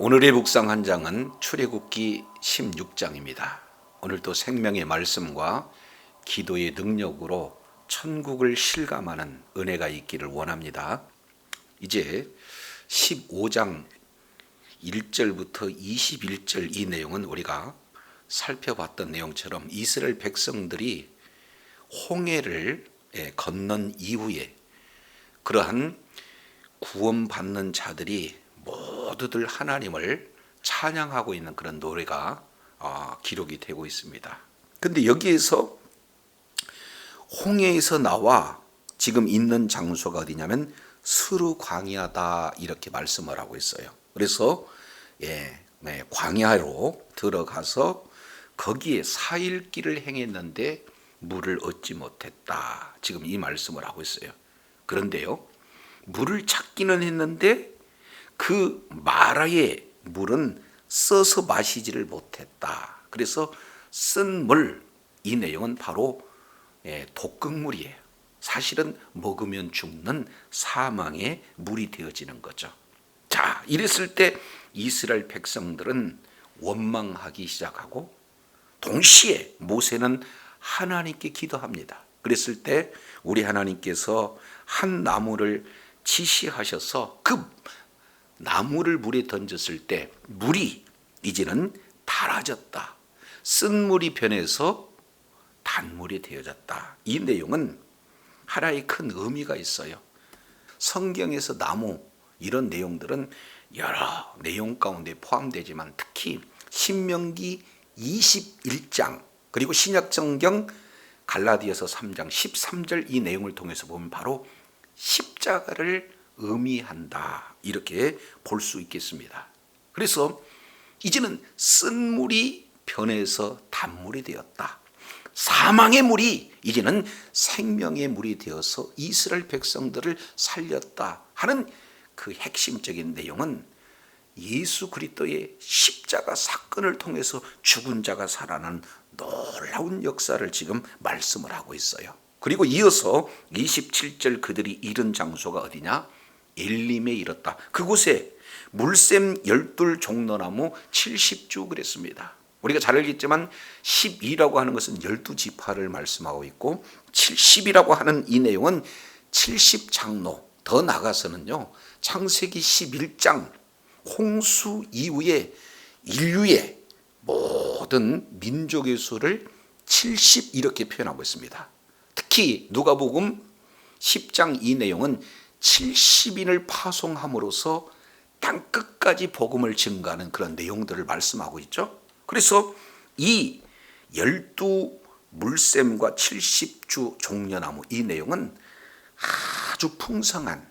오늘의 묵상 한 장은 출애굽기 16장입니다. 오늘도 생명의 말씀과 기도의 능력으로 천국을 실감하는 은혜가 있기를 원합니다. 이제 15장 1절부터 21절 이 내용은 우리가 살펴봤던 내용처럼 이스라엘 백성들이 홍해를 건넌 이후에 그러한 구원받는 자들이 모두들 하나님을 찬양하고 있는 그런 노래가 기록이 되고 있습니다. 근데 여기에서 홍해에서 나와 지금 있는 장소가 어디냐면 스루 광야다 이렇게 말씀을 하고 있어요. 그래서 광야로 들어가서 거기에 4일 길을 행했는데 물을 얻지 못했다. 지금 이 말씀을 하고 있어요. 그런데요, 물을 찾기는 했는데 그 마라의 물은 써서 마시지를 못했다. 그래서 쓴 물, 이 내용은 바로 독극물이에요. 사실은 먹으면 죽는 사망의 물이 되어지는 거죠. 자, 이랬을 때 이스라엘 백성들은 원망하기 시작하고 동시에 모세는 하나님께 기도합니다. 그랬을 때 우리 하나님께서 한 나무를 지시하셔서 그 나무를 물에 던졌을 때 물이 이제는 달아졌다. 쓴 물이 변해서 단물이 되어졌다. 이 내용은 하나의 큰 의미가 있어요. 성경에서 나무 이런 내용들은 여러 내용 가운데 포함되지만 특히 신명기 21장 그리고 신약성경 갈라디아서 3장 13절 이 내용을 통해서 보면 바로 십자가를 의미한다 이렇게 볼 수 있겠습니다. 그래서 이제는 쓴 물이 변해서 단물이 되었다. 사망의 물이 이제는 생명의 물이 되어서 이스라엘 백성들을 살렸다 하는 그 핵심적인 내용은 예수 그리스도의 십자가 사건을 통해서 죽은 자가 살아나는 놀라운 역사를 지금 말씀을 하고 있어요. 그리고 이어서 27절 그들이 이른 장소가 어디냐? 엘림에 이르렀다. 그곳에 물샘 12 종려나무 70주 그랬습니다. 우리가 잘 알겠지만 12라고 하는 것은 12지파를 말씀하고 있고 70이라고 하는 이 내용은 70장로, 더 나아가서는요 창세기 11장 홍수 이후에 인류의 모든 민족의 수를 70 이렇게 표현하고 있습니다. 특히 누가복음 10장 이 내용은 70인을 파송함으로써 땅끝까지 복음을 증가하는 그런 내용들을 말씀하고 있죠. 그래서 이 12 물샘과 70주 종려나무 이 내용은 아주 풍성한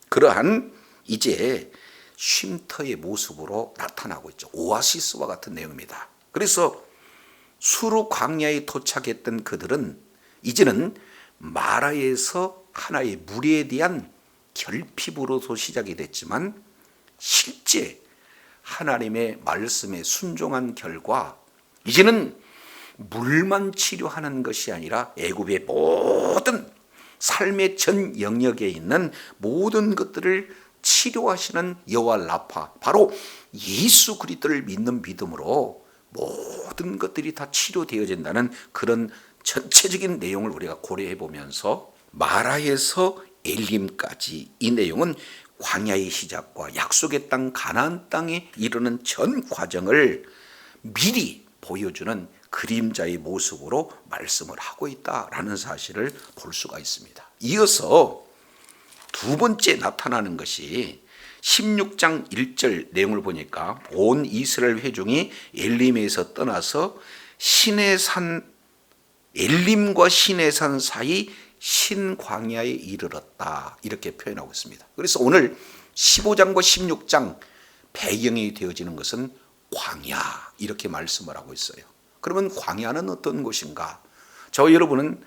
그러한 이제 쉼터의 모습으로 나타나고 있죠. 오아시스와 같은 내용입니다. 그래서 수르 광야에 도착했던 그들은 이제는 마라에서 하나의 물에 대한 결핍으로서 시작이 됐지만 실제 하나님의 말씀에 순종한 결과 이제는 물만 치료하는 것이 아니라 애굽의 모든 삶의 전 영역에 있는 모든 것들을 치료하시는 여호와 라파, 바로 예수 그리스도를 믿는 믿음으로 모든 것들이 다 치료되어진다는 그런 전체적인 내용을 우리가 고려해 보면서 마라에서 엘림까지 이 내용은 광야의 시작과 약속의 땅 가나안 땅에 이르는 전 과정을 미리 보여주는 그림자의 모습으로 말씀을 하고 있다라는 사실을 볼 수가 있습니다. 이어서 두 번째 나타나는 것이 16장 1절 내용을 보니까 온 이스라엘 회중이 엘림에서 떠나서 시내산 엘림과 시내산 사이 신광야에 이르렀다 이렇게 표현하고 있습니다. 그래서 오늘 15장과 16장 배경이 되어지는 것은 광야 이렇게 말씀을 하고 있어요. 그러면 광야는 어떤 곳인가? 저 여러분은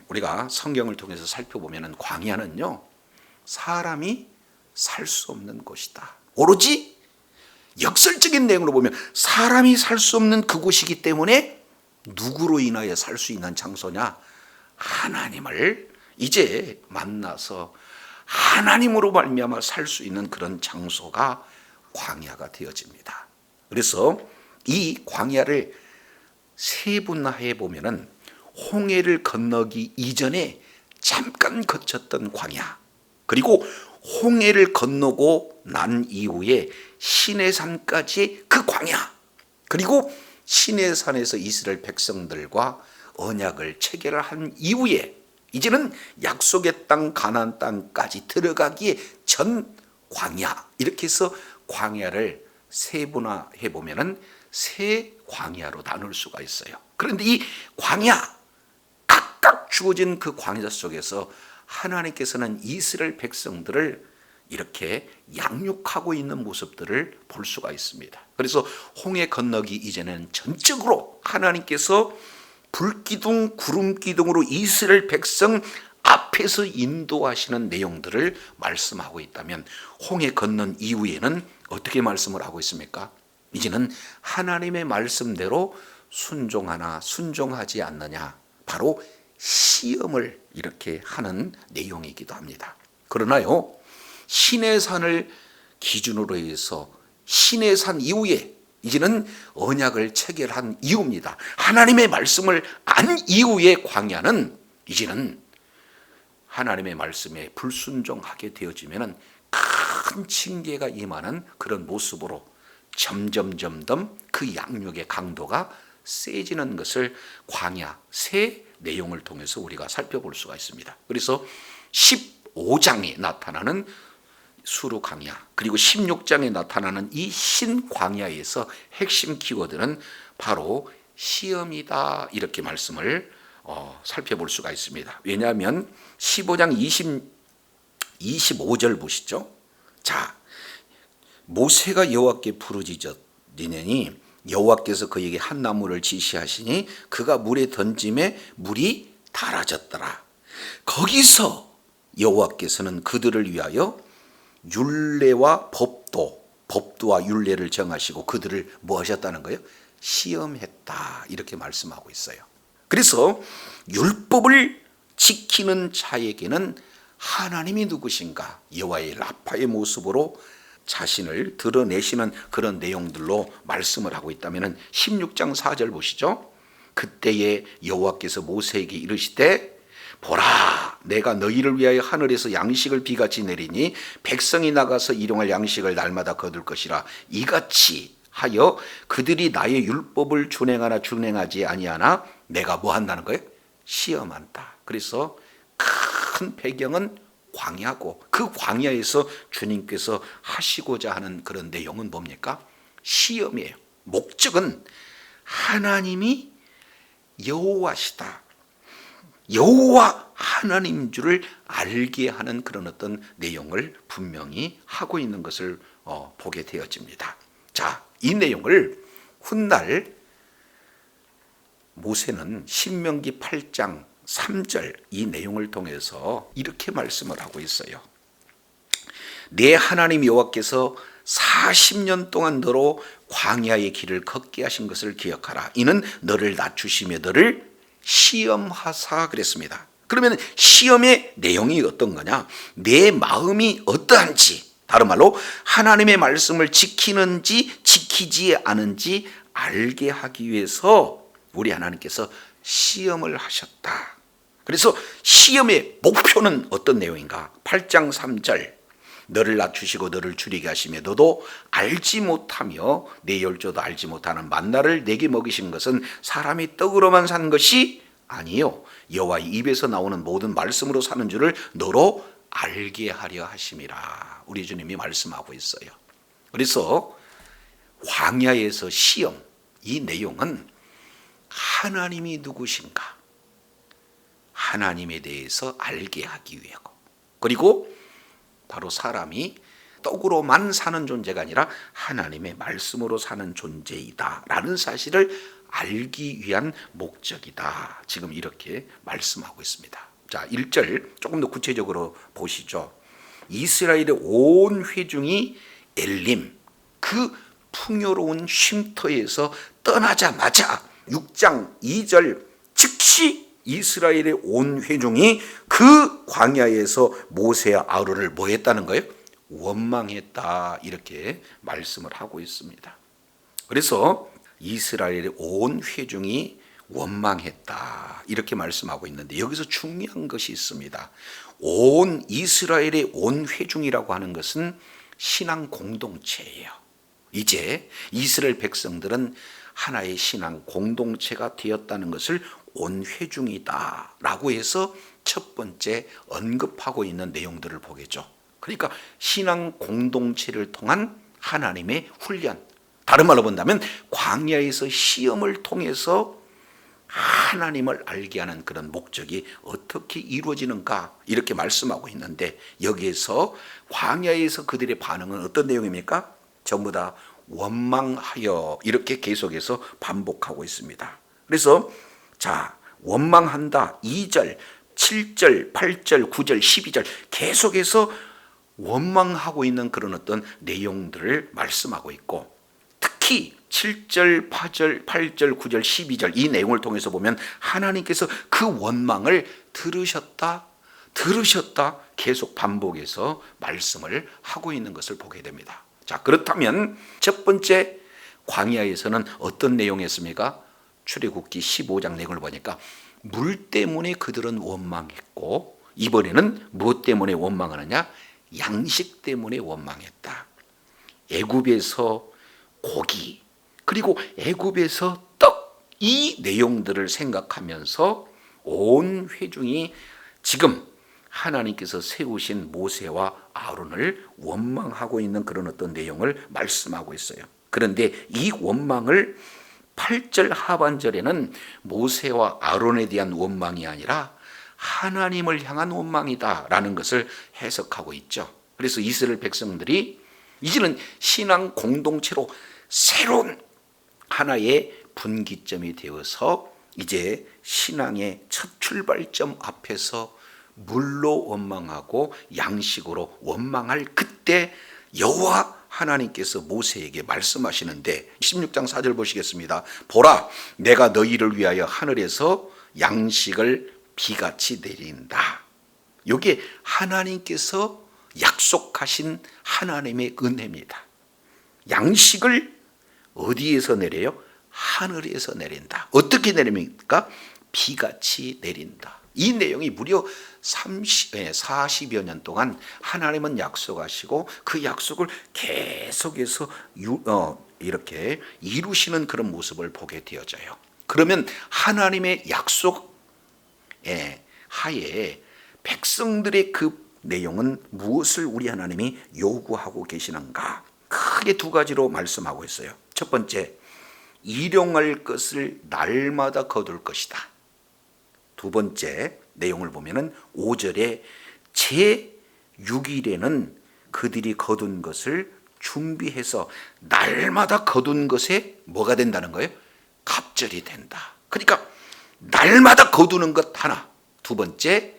우리가 성경을 통해서 살펴보면 광야는요 사람이 살 수 없는 곳이다. 오로지 역설적인 내용으로 보면 사람이 살 수 없는 그곳이기 때문에 누구로 인하여 살 수 있는 장소냐? 하나님을 이제 만나서 하나님으로 말미암아 살 수 있는 그런 장소가 광야가 되어집니다. 그래서 이 광야를 세분화해 보면은 홍해를 건너기 이전에 잠깐 거쳤던 광야, 그리고 홍해를 건너고 난 이후에 시내산까지 그 광야, 그리고 시내산에서 이스라엘 백성들과 언약을 체결한 이후에 이제는 약속의 땅 가나안 땅까지 들어가기에 전 광야, 이렇게 해서 광야를 세분화해 보면은 세 광야로 나눌 수가 있어요. 그런데 이 광야, 각각 주어진 그 광야 속에서 하나님께서는 이스라엘 백성들을 이렇게 양육하고 있는 모습들을 볼 수가 있습니다. 그래서 홍해 건너기 이전에는 전적으로 하나님께서 불기둥 구름기둥으로 이스라엘 백성 앞에서 인도하시는 내용들을 말씀하고 있다면, 홍해 건넌 이후에는 어떻게 말씀을 하고 있습니까? 이제는 하나님의 말씀대로 순종하나 순종하지 않느냐, 바로 시험을 이렇게 하는 내용이기도 합니다. 그러나요, 시내산을 기준으로 해서 시내산 이후에 이제는 언약을 체결한 이후입니다. 하나님의 말씀을 안 이후의 광야는 이제는 하나님의 말씀에 불순종하게 되어지면 큰 징계가 임하는 그런 모습으로 점점 그 양육의 강도가 세지는 것을 광야 세 내용을 통해서 우리가 살펴볼 수가 있습니다. 그래서 15장에 나타나는 수르 광야, 그리고 16장에 나타나는 이 신광야에서 핵심 키워드는 바로 시험이다, 이렇게 말씀을 살펴볼 수가 있습니다. 왜냐하면 15장 25절 보시죠. 자, 모세가 여호와께 부르짖었느니 여호와께서 그에게 한 나무를 지시하시니 그가 물에 던짐에 물이 달아졌더라. 거기서 여호와께서는 그들을 위하여 율례와 법도와 율례를 정하시고 그들을 뭐 하셨다는 거예요? 시험했다, 이렇게 말씀하고 있어요. 그래서 율법을 지키는 자에게는 하나님이 누구신가, 여호와의 라파의 모습으로 자신을 드러내시는 그런 내용들로 말씀을 하고 있다면 16장 4절 보시죠. 그때에 여호와께서 모세에게 이르시되 보라, 내가 너희를 위하여 하늘에서 양식을 비같이 내리니 백성이 나가서 일용할 양식을 날마다 거둘 것이라. 이같이 하여 그들이 나의 율법을 준행하나 준행하지 아니하나 내가 뭐 한다는 거예요? 시험한다. 그래서 큰 배경은 광야고, 그 광야에서 주님께서 하시고자 하는 그런 내용은 뭡니까? 시험이에요. 목적은 하나님이 여호와시다, 여호와 하나님 줄을 알게 하는 그런 어떤 내용을 분명히 하고 있는 것을 보게 되어집니다. 자, 이 내용을 훗날 모세는 신명기 8장 3절 이 내용을 통해서 이렇게 말씀을 하고 있어요. 내 하나님 여호와께서 40년 동안 너로 광야의 길을 걷게 하신 것을 기억하라. 이는 너를 낮추시며 너를 시험하사 그랬습니다. 그러면 시험의 내용이 어떤 거냐? 내 마음이 어떠한지, 다른 말로 하나님의 말씀을 지키는지 지키지 않은지 알게 하기 위해서 우리 하나님께서 시험을 하셨다. 그래서 시험의 목표는 어떤 내용인가? 8장 3절 너를 낮추시고 너를 줄이게 하시며 너도 알지 못하며 내 열조도 알지 못하는 만나를 내게 먹이신 것은 사람이 떡으로만 산 것이 아니요 여호와의 입에서 나오는 모든 말씀으로 사는 줄을 너로 알게 하려 하심이라. 우리 주님이 말씀하고 있어요. 그래서 광야에서 시험, 이 내용은 하나님이 누구신가, 하나님에 대해서 알게 하기 위하고, 그리고 바로 사람이 떡으로만 사는 존재가 아니라 하나님의 말씀으로 사는 존재이다 라는 사실을 알기 위한 목적이다. 지금 이렇게 말씀하고 있습니다. 자, 1절 조금 더 구체적으로 보시죠. 이스라엘의 온 회중이 엘림, 그 풍요로운 쉼터에서 떠나자마자 6장 2절 즉시 이스라엘의 온 회중이 그 광야에서 모세와 아론을 뭐 했다는 거예요? 원망했다 이렇게 말씀을 하고 있습니다. 그래서 이스라엘의 온 회중이 원망했다 이렇게 말씀하고 있는데 여기서 중요한 것이 있습니다. 온 이스라엘의 온 회중이라고 하는 것은 신앙 공동체예요. 이제 이스라엘 백성들은 하나의 신앙 공동체가 되었다는 것을 온 회중이다 라고 해서 첫 번째 언급하고 있는 내용들을 보겠죠. 그러니까 신앙 공동체를 통한 하나님의 훈련, 다른 말로 본다면 광야에서 시험을 통해서 하나님을 알게 하는 그런 목적이 어떻게 이루어지는가 이렇게 말씀하고 있는데, 여기에서 광야에서 그들의 반응은 어떤 내용입니까? 전부 다 원망하여 이렇게 계속해서 반복하고 있습니다. 그래서 자, 원망한다 2절, 7절, 8절, 9절, 12절 계속해서 원망하고 있는 그런 어떤 내용들을 말씀하고 있고, 특히 7절, 8절, 9절, 12절 이 내용을 통해서 보면 하나님께서 그 원망을 들으셨다 계속 반복해서 말씀을 하고 있는 것을 보게 됩니다. 자, 그렇다면 첫 번째 광야에서는 어떤 내용이었습니까? 출애굽기 15장 내용을 보니까 물 때문에 그들은 원망했고, 이번에는 무엇 때문에 원망하느냐? 양식 때문에 원망했다. 애굽에서 고기, 그리고 애굽에서 떡, 이 내용들을 생각하면서 온 회중이 지금 하나님께서 세우신 모세와 아론을 원망하고 있는 그런 어떤 내용을 말씀하고 있어요. 그런데 이 원망을 8절 하반절에는 모세와 아론에 대한 원망이 아니라 하나님을 향한 원망이다라는 것을 해석하고 있죠. 그래서 이스라엘 백성들이 이제는 신앙 공동체로 새로운 하나의 분기점이 되어서 이제 신앙의 첫 출발점 앞에서 물로 원망하고 양식으로 원망할 그때 여호와 하나님께서 모세에게 말씀하시는데 16장 4절 보시겠습니다. 보라, 내가 너희를 위하여 하늘에서 양식을 비같이 내린다. 이게 하나님께서 약속하신 하나님의 은혜입니다. 양식을 어디에서 내려요? 하늘에서 내린다. 어떻게 내립니까? 비같이 내린다. 이 내용이 무려 40여 년 동안 하나님은 약속하시고 그 약속을 계속해서 이렇게 이루시는 그런 모습을 보게 되어져요. 그러면 하나님의 약속 하에 백성들의 그 내용은 무엇을 우리 하나님이 요구하고 계시는가? 크게 두 가지로 말씀하고 있어요. 첫 번째, 일용할 것을 날마다 거둘 것이다. 두 번째 내용을 보면은 5절에 제6일에는 그들이 거둔 것을 준비해서 날마다 거둔 것에 뭐가 된다는 거예요? 갑절이 된다. 그러니까 날마다 거두는 것 하나. 두 번째,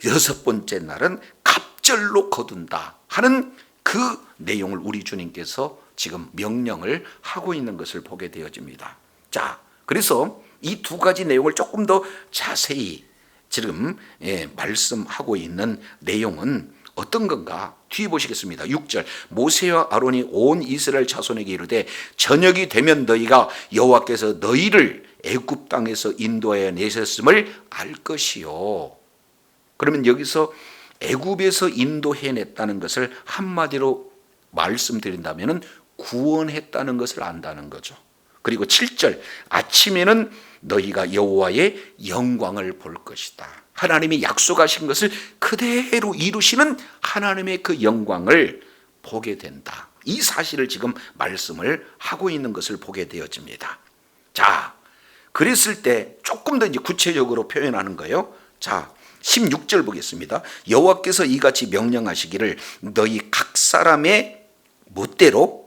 여섯 번째 날은 갑절로 거둔다 하는 그 내용을 우리 주님께서 지금 명령을 하고 있는 것을 보게 되어집니다. 자, 그래서 이 두 가지 내용을 조금 더 자세히 지금 말씀하고 있는 내용은 어떤 건가? 뒤에 보시겠습니다. 6절, 모세와 아론이 온 이스라엘 자손에게 이르되 저녁이 되면 너희가 여호와께서 너희를 애굽 땅에서 인도하여 내셨음을 알 것이요. 그러면 여기서 애굽에서 인도해냈다는 것을 한마디로 말씀드린다면 구원했다는 것을 안다는 거죠. 그리고 7절, 아침에는 너희가 여호와의 영광을 볼 것이다. 하나님이 약속하신 것을 그대로 이루시는 하나님의 그 영광을 보게 된다. 이 사실을 지금 말씀을 하고 있는 것을 보게 되어집니다. 자, 그랬을 때 조금 더 이제 구체적으로 표현하는 거예요. 자, 16절 보겠습니다. 여호와께서 이같이 명령하시기를 너희 각 사람의 멋대로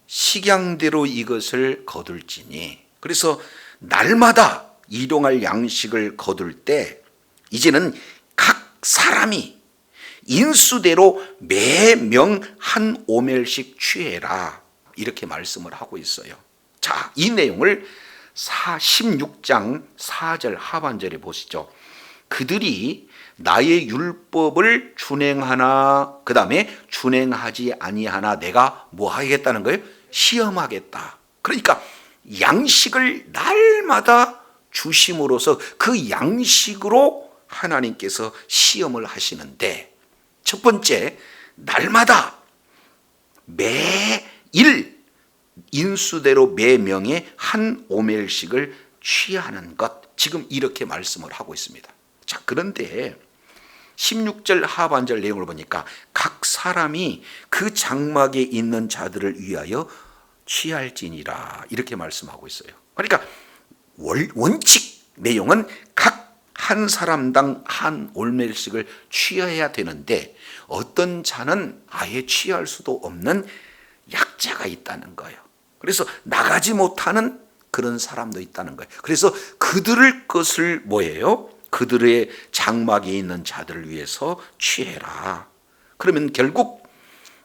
식양대로 이것을 거둘지니. 그래서 날마다 일용할 양식을 거둘 때 이제는 각 사람이 인수대로 매명 한 오멜씩 취해라 이렇게 말씀을 하고 있어요. 자, 이 내용을 16장 4절 하반절에 보시죠. 그들이 나의 율법을 준행하나 그 다음에 준행하지 아니하나 내가 뭐 하겠다는 거예요? 시험하겠다. 그러니까 양식을 날마다 주심으로써 그 양식으로 하나님께서 시험을 하시는데, 첫 번째, 날마다 매일 인수대로 매명에 한 오멜씩을 취하는 것, 지금 이렇게 말씀을 하고 있습니다. 자, 그런데 16절 하반절 내용을 보니까 각 사람이 그 장막에 있는 자들을 위하여 취할지니라 이렇게 말씀하고 있어요. 그러니까 원칙 내용은 각 한 사람당 한 올멜씩을 취해야 되는데, 어떤 자는 아예 취할 수도 없는 약자가 있다는 거예요. 그래서 나가지 못하는 그런 사람도 있다는 거예요. 그래서 그들의 것을 뭐예요? 그들의 장막에 있는 자들을 위해서 취해라. 그러면 결국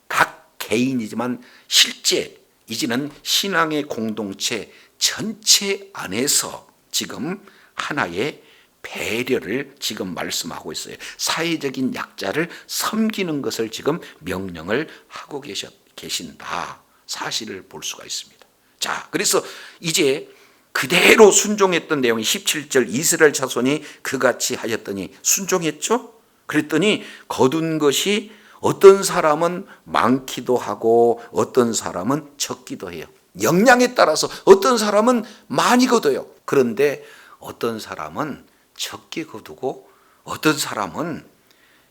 각 개인이지만 실제 이제는 신앙의 공동체 전체 안에서 지금 하나의 배려를 지금 말씀하고 있어요. 사회적인 약자를 섬기는 것을 지금 명령을 하고 계신다 사실을 볼 수가 있습니다. 자, 그래서 이제 그대로 순종했던 내용이 17절 이스라엘 자손이 그같이 하였더니 순종했죠. 그랬더니 거둔 것이 어떤 사람은 많기도 하고 어떤 사람은 적기도 해요. 역량에 따라서 어떤 사람은 많이 거둬요. 그런데 어떤 사람은 적게 거두고 어떤 사람은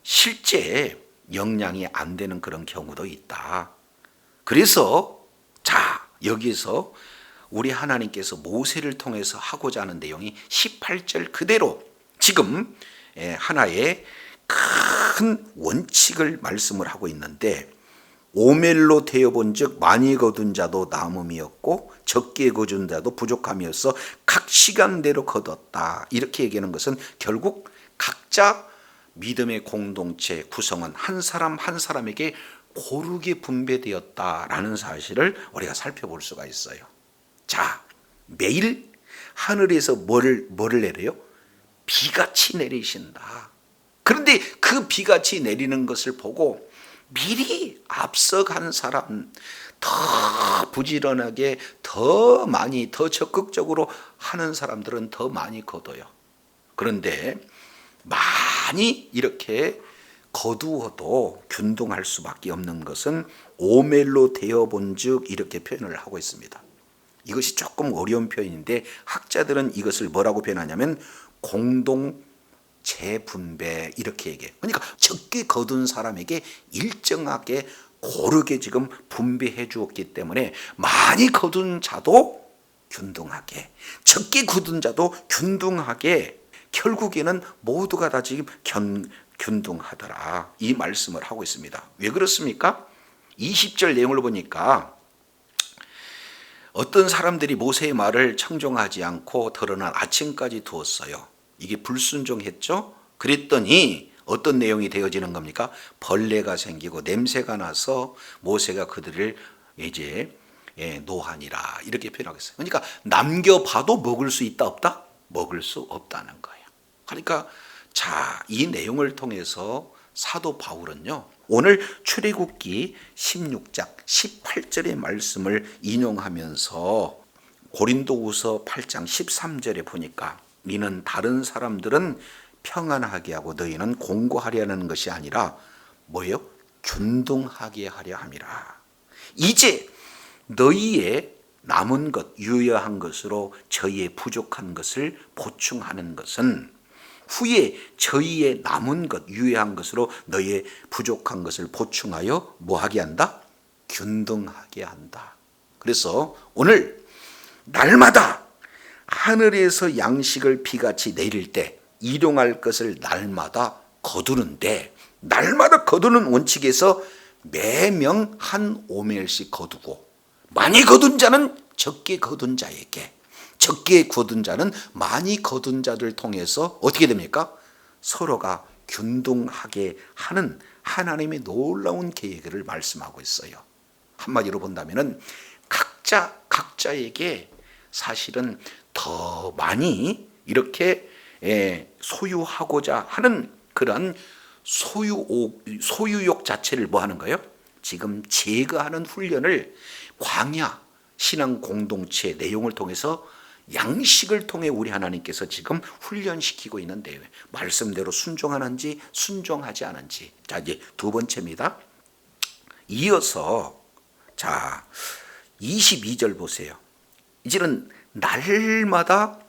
실제 역량이 안 되는 그런 경우도 있다. 그래서 자, 여기서 우리 하나님께서 모세를 통해서 하고자 하는 내용이 18절 그대로 지금 하나의 큰 원칙을 말씀을 하고 있는데, 오멜로 되어본 즉 많이 거둔 자도 남음이었고 적게 거둔 자도 부족함이었어 각 시간대로 거뒀다. 이렇게 얘기하는 것은 결국 각자 믿음의 공동체 구성은 한 사람 한 사람에게 고르게 분배되었다라는 사실을 우리가 살펴볼 수가 있어요. 자, 매일 하늘에서 뭐를 내려요? 비같이 내리신다. 그런데 그 비같이 내리는 것을 보고 미리 앞서간 사람, 더 부지런하게 더 많이 더 적극적으로 하는 사람들은 더 많이 거둬요. 그런데 많이 이렇게 거두어도 균등할 수밖에 없는 것은 오멜로 되어본즉 이렇게 표현을 하고 있습니다. 이것이 조금 어려운 표현인데 학자들은 이것을 뭐라고 표현하냐면 공동 재분배 이렇게 얘기해요. 그러니까 적게 거둔 사람에게 일정하게 고르게 지금 분배해 주었기 때문에 많이 거둔 자도 균등하게 적게 거둔 자도 균등하게 결국에는 모두가 다 지금 균등하더라 이 말씀을 하고 있습니다. 왜 그렇습니까? 20절 내용을 보니까 어떤 사람들이 모세의 말을 청종하지 않고 드러난 아침까지 두었어요. 이게 불순종했죠. 그랬더니 어떤 내용이 되어지는 겁니까? 벌레가 생기고 냄새가 나서 모세가 그들을 이제 노하니라 이렇게 표현하겠어요. 그러니까 남겨봐도 먹을 수 있다 없다? 먹을 수 없다는 거예요. 그러니까 자, 이 내용을 통해서 사도 바울은요 오늘 출애굽기 16장 18절의 말씀을 인용하면서 고린도후서 8장 13절에 보니까 이는 다른 사람들은 평안하게 하고 너희는 공고하려는 것이 아니라 뭐예요? 균등하게 하려 함이라. 이제 너희의 남은 것 유효한 것으로 저희의 부족한 것을 보충하는 것은 후에 저희의 남은 것 유효한 것으로 너희의 부족한 것을 보충하여 뭐하게 한다? 균등하게 한다. 그래서 오늘 날마다 하늘에서 양식을 비같이 내릴 때 일용할 것을 날마다 거두는데, 날마다 거두는 원칙에서 매명 한 오멜씩 거두고 많이 거둔 자는 적게 거둔 자에게, 적게 거둔 자는 많이 거둔 자들 통해서 어떻게 됩니까? 서로가 균등하게 하는 하나님의 놀라운 계획을 말씀하고 있어요. 한마디로 본다면은 각자에게 사실은 더 많이 이렇게 소유하고자 하는 그러한 소유욕 자체를 뭐 하는 거예요? 지금 제거하는 훈련을 광야 신앙 공동체 내용을 통해서 양식을 통해 우리 하나님께서 지금 훈련시키고 있는데 말씀대로 순종하는지 순종하지 않은지. 자, 이제 두 번째입니다. 이어서 자 22절 보세요. 이제는 날마다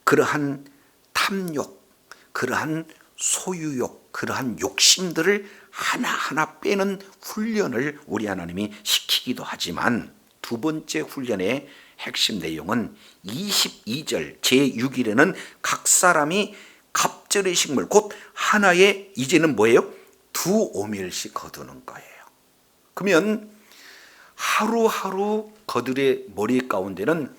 그러한 탐욕, 그러한 소유욕, 그러한 욕심들을 하나하나 빼는 훈련을 우리 하나님이 시키기도 하지만 두 번째 훈련의 핵심 내용은 22절 제6일에는 각 사람이 갑절의 식물 곧 하나의 이제는 뭐예요? 2오멜씩 거두는 거예요. 그러면 하루하루 그들의 머리 가운데는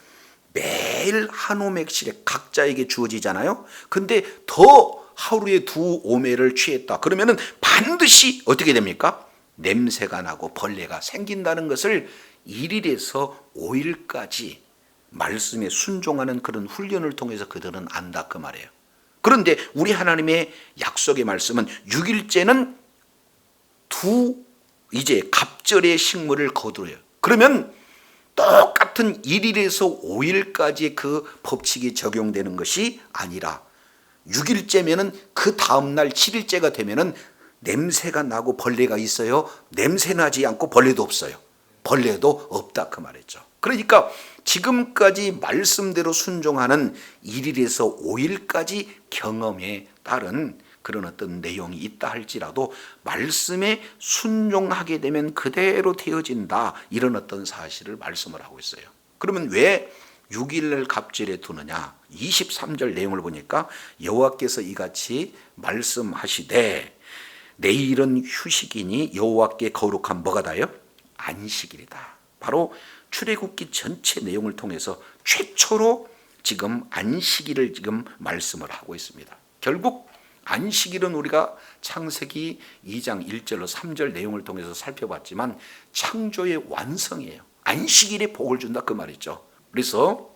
매일 한 오멜씩 각자에게 주어지잖아요. 근데 더 하루에 2오멜을 취했다. 그러면은 반드시 어떻게 됩니까? 냄새가 나고 벌레가 생긴다는 것을 1일에서 5일까지 말씀에 순종하는 그런 훈련을 통해서 그들은 안다 그 말이에요. 그런데 우리 하나님의 약속의 말씀은 6일째는 이제 갑절의 식물을 거두어요. 그러면 똑같은 1일에서 5일까지 그 법칙이 적용되는 것이 아니라 6일째면은 그 다음날 7일째가 되면은 냄새가 나고 벌레가 있어요? 냄새 나지 않고 벌레도 없어요. 벌레도 없다 그 말이죠. 그러니까 지금까지 말씀대로 순종하는 1일에서 5일까지 경험에 따른 그런 어떤 내용이 있다 할지라도 말씀에 순종하게 되면 그대로 되어진다, 이런 어떤 사실을 말씀을 하고 있어요. 그러면 왜 6일을 갑절에 두느냐? 23절 내용을 보니까 여호와께서 이같이 말씀하시되 내일은 휴식이니 여호와께 거룩한 뭐가 다요? 안식일이다. 바로 출애굽기 전체 내용을 통해서 최초로 지금 안식일을 지금 말씀을 하고 있습니다. 결국 안식일은 우리가 창세기 2장 1절로 3절 내용을 통해서 살펴봤지만 창조의 완성이에요. 안식일에 복을 준다 그 말이죠. 그래서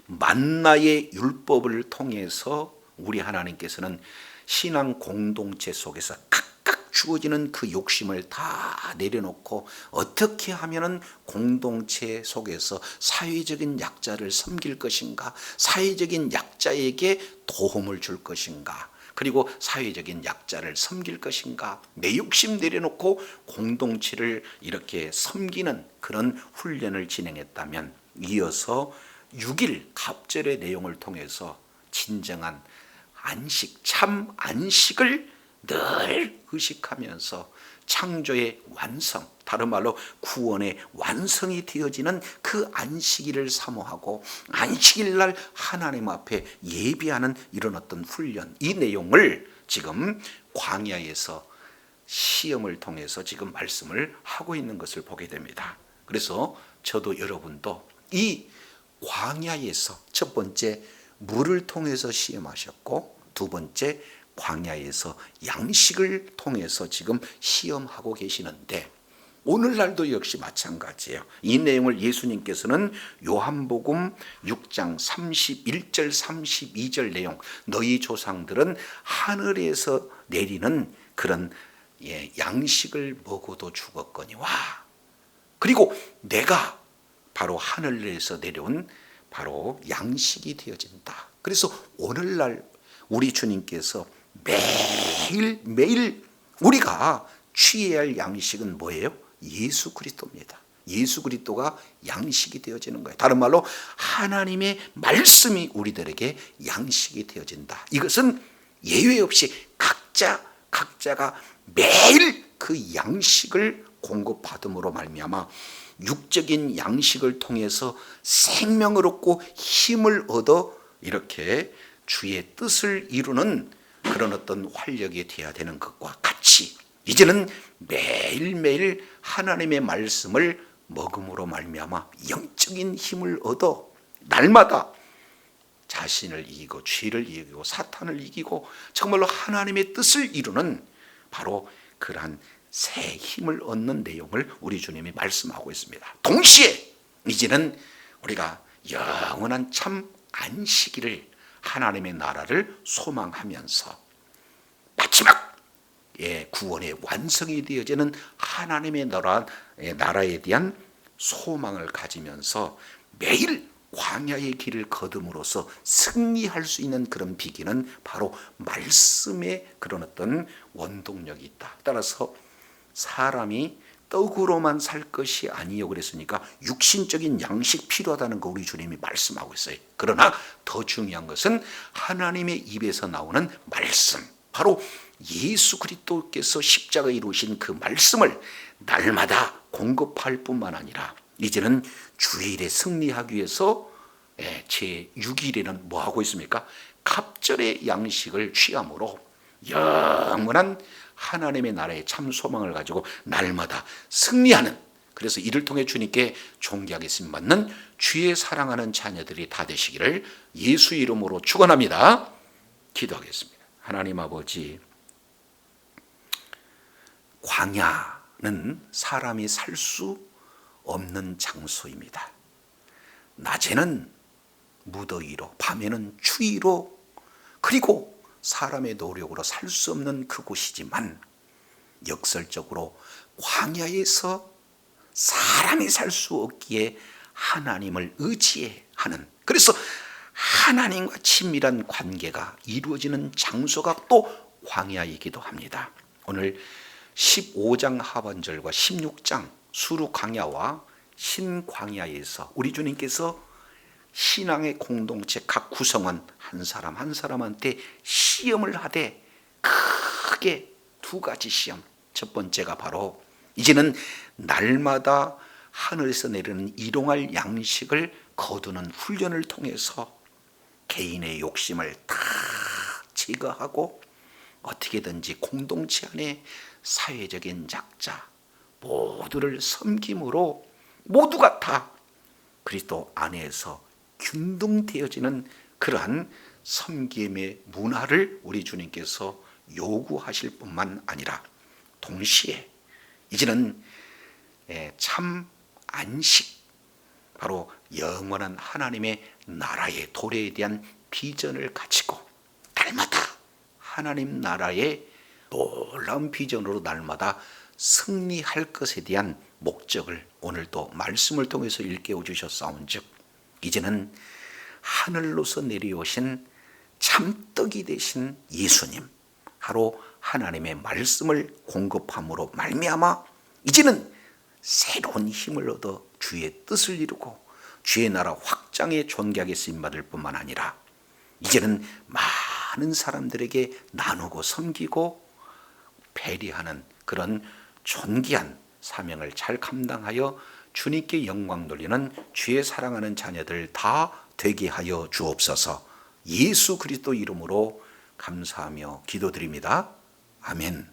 만나의 율법을 통해서 우리 하나님께서는 신앙 공동체 속에서 각각 주어지는 그 욕심을 다 내려놓고 어떻게 하면은 공동체 속에서 사회적인 약자를 섬길 것인가, 사회적인 약자에게 도움을 줄 것인가, 그리고 사회적인 약자를 섬길 것인가, 내 욕심 내려놓고 공동체를 이렇게 섬기는 그런 훈련을 진행했다면 이어서 6일 갑절의 내용을 통해서 진정한 안식, 참 안식을 늘 의식하면서 창조의 완성, 다른 말로 구원의 완성이 되어지는 그 안식일을 사모하고 안식일 날 하나님 앞에 예비하는 이런 어떤 훈련, 이 내용을 지금 광야에서 시험을 통해서 지금 말씀을 하고 있는 것을 보게 됩니다. 그래서 저도 여러분도 이 광야에서 첫 번째 물을 통해서 시험하셨고 두 번째 광야에서 양식을 통해서 지금 시험하고 계시는데 오늘날도 역시 마찬가지예요. 이 내용을 예수님께서는 요한복음 6장 31절 32절 내용, 너희 조상들은 하늘에서 내리는 그런 양식을 먹어도 죽었거니와, 그리고 내가 바로 하늘에서 내려온 바로 양식이 되어진다. 그래서 오늘날 우리 주님께서 매일 우리가 취해야 할 양식은 뭐예요? 예수 그리스도입니다. 예수 그리스도가 양식이 되어지는 거예요. 다른 말로 하나님의 말씀이 우리들에게 양식이 되어진다. 이것은 예외 없이 각자가 매일 그 양식을 공급받음으로 말미암아 육적인 양식을 통해서 생명을 얻고 힘을 얻어 이렇게 주의 뜻을 이루는 그런 어떤 활력이 되어야 되는 것과 같이 이제는 매일매일 하나님의 말씀을 먹음으로 말미암아 영적인 힘을 얻어 날마다 자신을 이기고 죄를 이기고 사탄을 이기고 정말로 하나님의 뜻을 이루는 바로 그러한 새 힘을 얻는 내용을 우리 주님이 말씀하고 있습니다. 동시에 이제는 우리가 영원한 참 안식일을, 하나님의 나라를 소망하면서 구원의 완성이 되어지는 하나님의 나라에 대한 소망을 가지면서 매일 광야의 길을 걸음으로써 승리할 수 있는 그런 비기는 바로 말씀의 그런 어떤 원동력이 있다. 따라서 사람이 떡으로만 살 것이 아니요 그랬으니까 육신적인 양식 필요하다는 거 우리 주님이 말씀하고 있어요. 그러나 더 중요한 것은 하나님의 입에서 나오는 말씀, 바로 예수 그리스도께서 십자가에 이루신 그 말씀을 날마다 공급할 뿐만 아니라 이제는 주일에 승리하기 위해서 제6일에는 뭐 하고 있습니까? 갑절의 양식을 취함으로 영원한 하나님의 나라의 참 소망을 가지고 날마다 승리하는, 그래서 이를 통해 주님께 존귀하게 쓰임받는 주의 사랑하는 자녀들이 다 되시기를 예수 이름으로 축원합니다. 기도하겠습니다. 하나님 아버지, 광야는 사람이 살 수 없는 장소입니다. 낮에는 무더위로, 밤에는 추위로, 그리고 사람의 노력으로 살 수 없는 그곳이지만 역설적으로 광야에서 사람이 살 수 없기에 하나님을 의지해 하는, 그래서 하나님과 친밀한 관계가 이루어지는 장소가 또 광야이기도 합니다. 오늘 15장 하반절과 16장 수루 광야와 신광야에서 우리 주님께서 신앙의 공동체 각 구성원 한 사람 한 사람한테 시험을 하되 크게 두 가지 시험. 첫 번째가 바로 이제는 날마다 하늘에서 내리는 일용할 양식을 거두는 훈련을 통해서 개인의 욕심을 다 제거하고 어떻게든지 공동체 안에 사회적인 약자 모두를 섬김으로 모두가 다 그리스도 안에서 균등되어지는 그러한 섬김의 문화를 우리 주님께서 요구하실 뿐만 아니라 동시에 이제는 참 안식, 바로 영원한 하나님의 나라의 도래에 대한 비전을 가지고 날마다 하나님 나라의 놀라운 비전으로 날마다 승리할 것에 대한 목적을 오늘도 말씀을 통해서 일깨워 주셨사온즉 이제는 하늘로서 내려오신 참떡이 되신 예수님, 바로 하나님의 말씀을 공급함으로 말미암아 이제는 새로운 힘을 얻어 주의 뜻을 이루고 주의 나라 확장에 존귀하게 쓰임받을 뿐만 아니라 이제는 많은 사람들에게 나누고 섬기고 배려하는 그런 존귀한 사명을 잘 감당하여 주님께 영광 돌리는 주의 사랑하는 자녀들 다 되게 하여 주옵소서. 예수 그리스도 이름으로 감사하며 기도드립니다. 아멘.